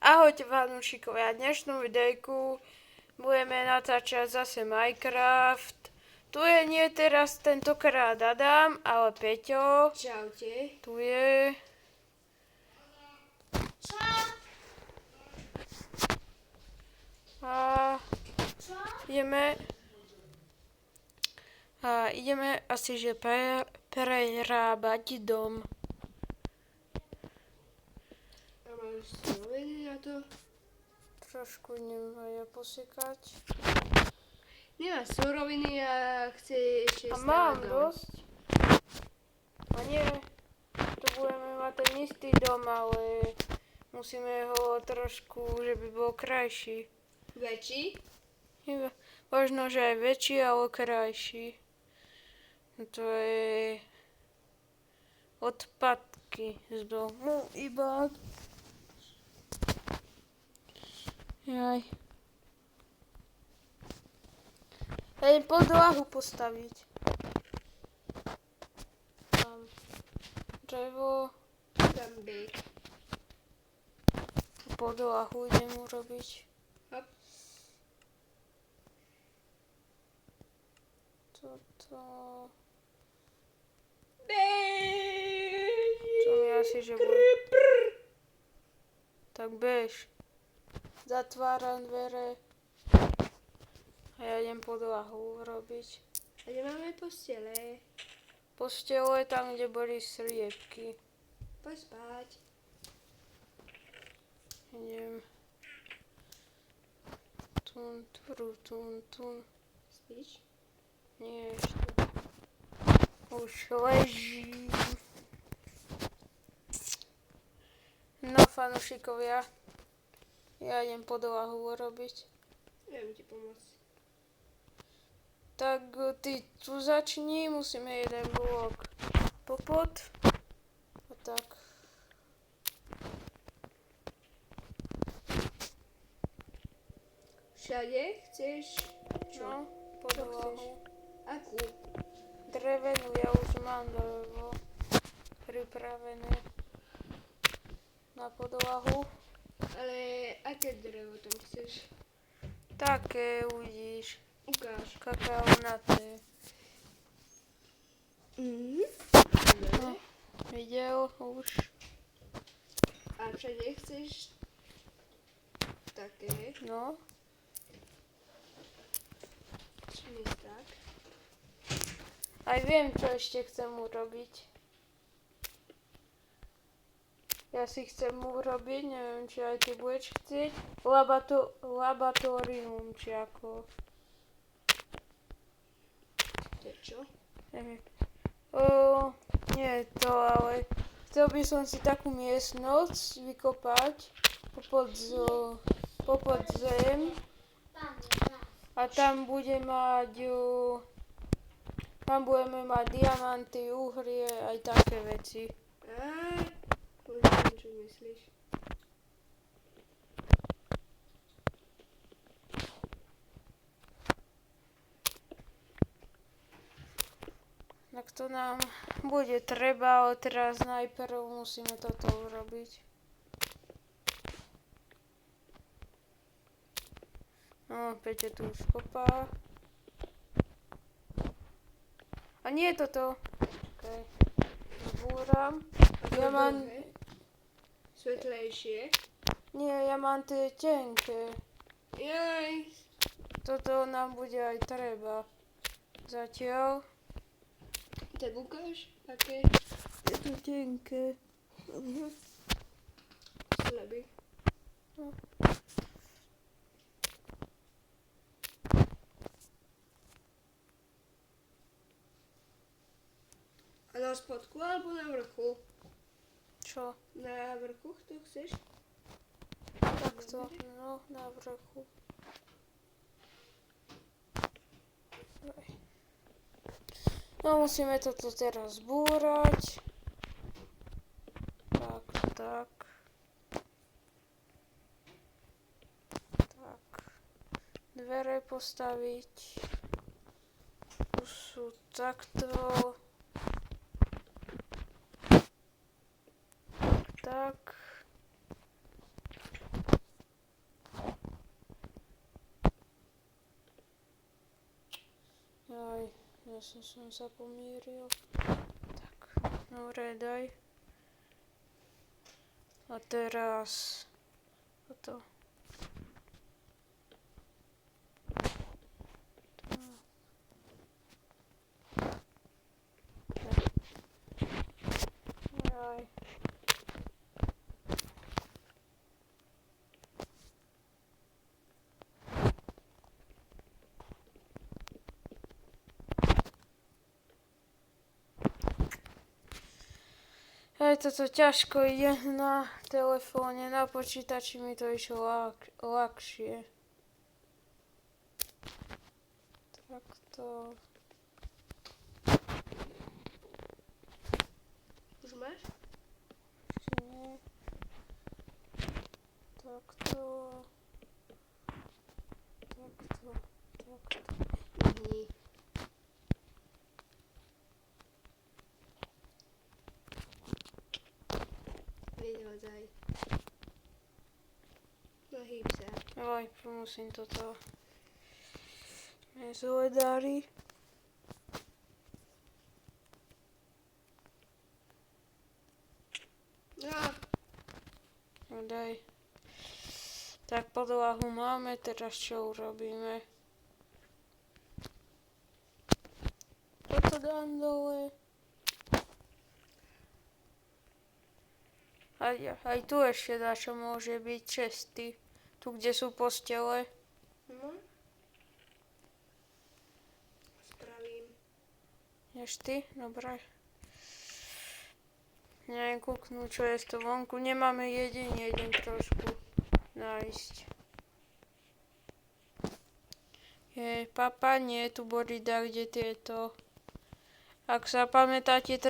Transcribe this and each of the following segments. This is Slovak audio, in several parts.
Ahojte fanúšikovia, dnešnú videjku budeme natáčať zase Minecraft. Tu je nie teraz tentokrát Adam, ale Peťo. Čaute. Tu je. A ideme asi že prerábať dom. A máš suroviny na to? Trošku neviem posekať. Nemá suroviny a chce ešte A stavať mám dom. dosť. A nie, to budeme mať ten istý dom, ale musíme ho trošku, že by bol krajší. Väčší? Možno, že aj väčší, ale krajší. To je odpadky z domu iba. Jaj. Hej, podlahu postaviť. Tam drevo, Tam byk. podlahu idem urobiť. Hop. Toto... Bež! To mi asi, že bude. Tak bež. Zatváram dvere. A ja idem podlahu robiť. A nemáme postele. Postele tam, kde boli sliepky. Poď spať. Idem. Tun. Spíš? Nie, ešte. Už ležím. No, fanúšikovia. Ja idem podlahu robiť. Neviem ti pomôcť. Tak ty tu začni, musíme jeden blok popod. A tak. Všade chceš? Čo? No, Čo podlahu. chceš? Akú? Drevenú, ja už mám drevo pripravené na podlahu. Ale aké drevo tam chceš? Také uvidíš. Ukáž. Kakaonaté. Dobre. Videl už. A všade chceš také? No. Či tak? Aj viem, čo ešte chcem urobiť. Ja si chcem urobiť, neviem, či aj ty budeš chcieť, laboratórium, či ako. To je čo? Neviem. Nie je to, ale chcel by som si takú miestnosť vykopať popod zem a tam budeme mať diamanty, uhlie, aj také veci. Neviem, čo myslíš. Tak to nám bude treba, ale teraz najprv musíme toto urobiť. No, Peťo tu už kopá. A nie je toto. Okay. Zbúram. Ja mám... Svetlejšie. Nie, ja mám tie tenké. Jaj. Toto nám bude aj treba. Zatiaľ. Tak ukáž, aké Je to tenké. sleby. No. A na spodku alebo na vrchu? Čo? Na vrchu to chceš? Takto. No, na vrchu. No, musíme toto teraz zbúrať. Tak. Tak. Dvere postaviť. Tu sú takto. Tak. zase som sa pomýril. Tak, dobre, daj. A teraz toto. Aj. Aj toto ťažko ide na telefóne, na počítači mi to išlo ľahšie. Takto. Už máš? Ešte nie. Takto. Takto. Takto. Nie. Vyhľadaj. No hýb sa. Aj, musím toto. Nezhledári. No, No daj. Tak podlahu máme, teraz čo urobíme? Toto dám dole. Aj tu ešte dačo môže byť česty. Tu, kde sú postele. no. Spravím. Ješ ty? Dobre. Neviem kúknúť, čo je to vonku. Nemáme jedine, idem trošku nájsť. Papa, nie, tu boli kde tieto. Ak sa pamätáte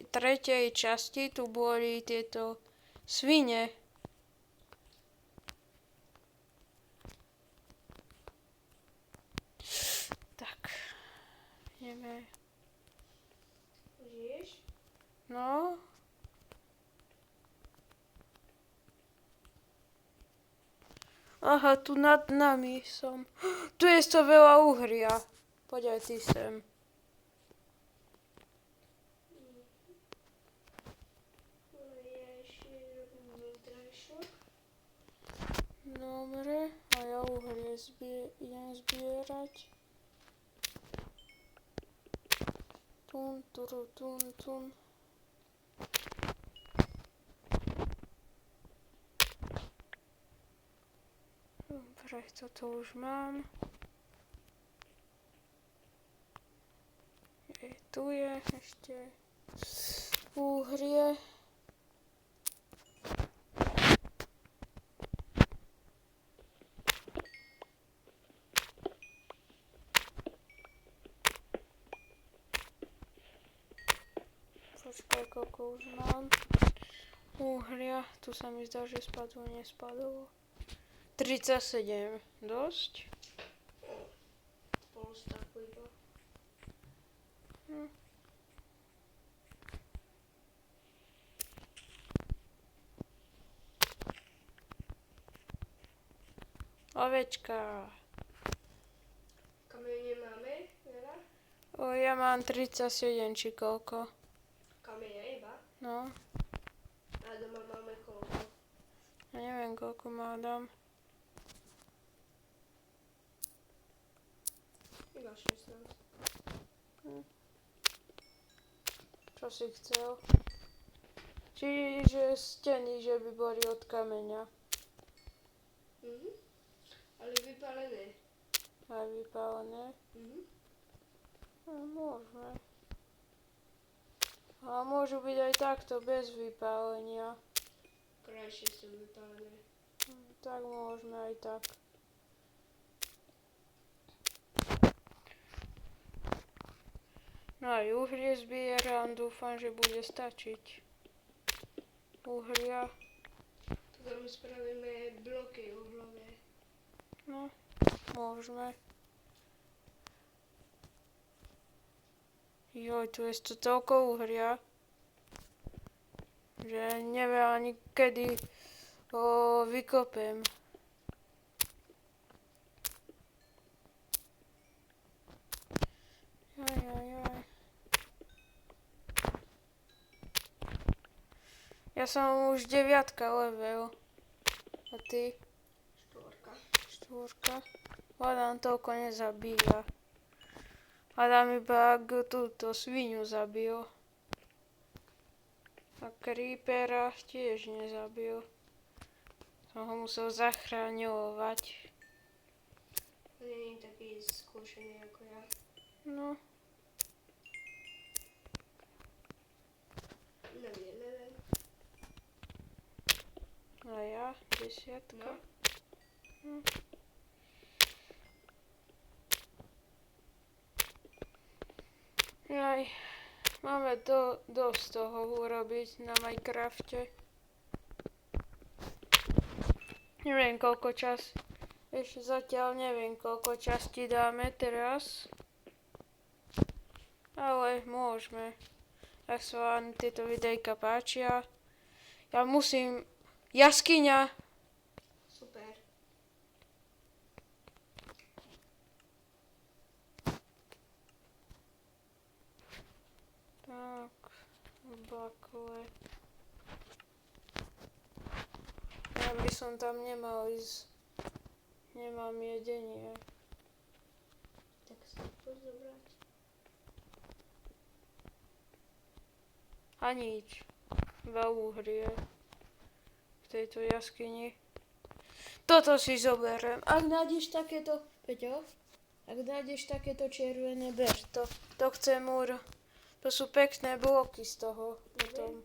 tretej časti, tu boli tieto svine. Tak, ideme. Žiješ? No. Aha, tu nad nami som. Tu je to veľa uhria. Poď aj ty sem. Ja ešte robím vnútrajšok. Dobre, a ja uhrie idem zbierať. Tun, turu, tun, tun. Dobre, toto už mám. Tu je ešte uhrie. Počkaj, koľko už mám uhlia. Tu sa mi zdá, že spadlo, nespadlo. 37. Dosť? Polstaku iba. Ovečka. Kamene máme, veľa? Ja mám 37, či koľko. Kamene iba? No, A doma máme koľko? ja neviem, koľko má dám. Iba 16. Čo si chcel? Čiže steny, že by boli od kameňa. Mhm. Ale vypálené. Aj vypálené. Mhm. No, môžeme. A môžu byť aj takto, bez vypálenia. Krajšie sú vypálené. Tak môžeme aj tak. No aj uhlie zbieram, dúfam, že bude stačiť. Uhlia. Tu my spravíme bloky uhlové. No, môžeme. Joj, tu je to toľko uhlia, že neviem ani kedy ho vykopem. Jaj. Ja som už 9 level. A ty? 4. Hľadám toľko nezabíja. Hľadám iba, ak túto svinu zabil. A creepera tiež nezabil. Som ho musel zachraňovať. Nie je taký skúšený ako ja. No, Nový level. a ja 10. No. Jaj, máme dosť toho urobiť na Minecrafte. Neviem koľko ešte zatiaľ neviem koľko častí dáme teraz. Ale môžeme. Ak sa vám tieto videjka páčia. Ja musím... Jaskyňa! Super. Tak, bakle. Ja by som tam nemal ísť. Nemám jedenie. Tak sa poď zobrať. A nič. Iba uhrie. V tejto jaskyni. Toto si zoberiem. Ak nájdeš takéto... Peťo? Ak nájdeš takéto červené, ber to. To chcem To sú pekné bloky z toho. Potom.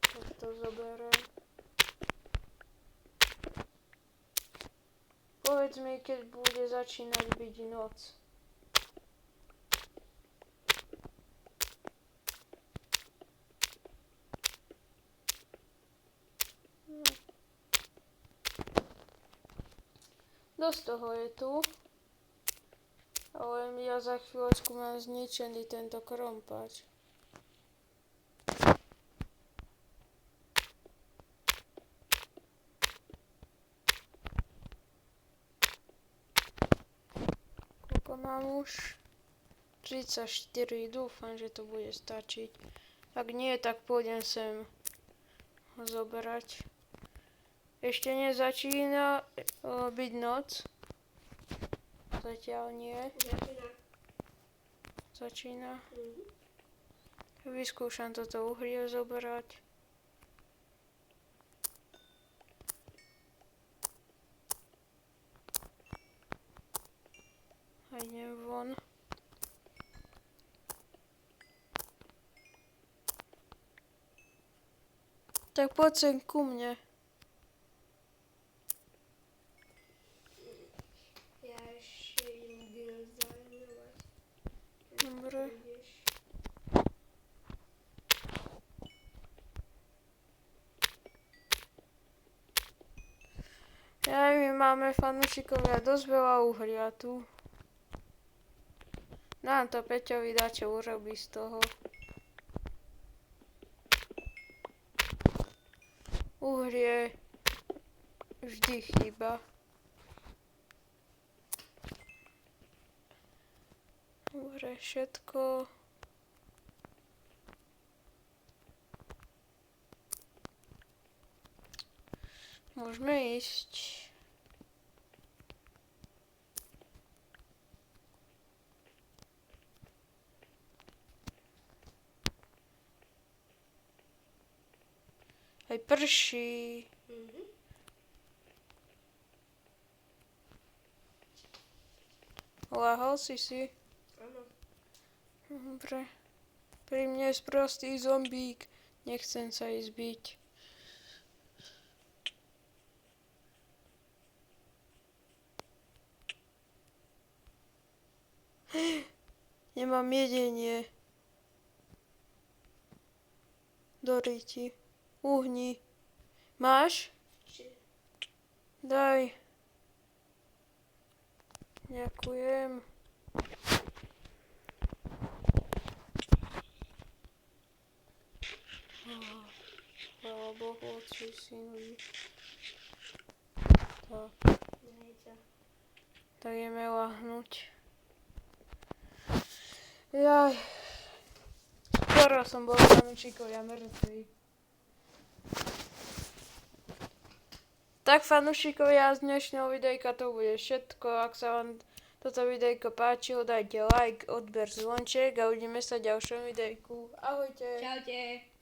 Tak to zoberiem. Povedz mi, keď bude začínať byť noc. Dosť toho je tu. Ale ja za chvíľočku mám zničený tento krompáč. Koľko mám už? 34. Dúfam, že to bude stačiť. Ak nie, tak pôjdem sem ho zoberať. Ešte nezačína byť noc. Zatiaľ nie. Začína. Vyskúšam toto uhlie zoberať. A idem von. Tak poď sem ku mne. Ja ešte idem zaujímavať. Dobre. Ja, my máme fanúšikovia dosť veľa uhlia tu. Nám to Peťovi dá, čo urobí z toho. Uhlie vždy chýba. Dobre, všetko. Môžeme ísť. Aj prší. Láhol si? Áno. Dobre. Pri mne je sprostý zombík. Nechcem sa ísť byť. Nemám jedenie. Doriti. Uhni. Máš? Daj. Ďakujem. Chvála Bohu, Otcu i Synovi. Tak. Tak ideme lahnúť. Jaj. Skoro som bol fanúšikovia mŕtvy. Tak fanúšikovia, z dnešného videjka to bude všetko. Ak sa vám toto videjko páčilo, dajte like, odber, zvonček a uvidíme sa v ďalšom videjku. Ahojte. Čaute.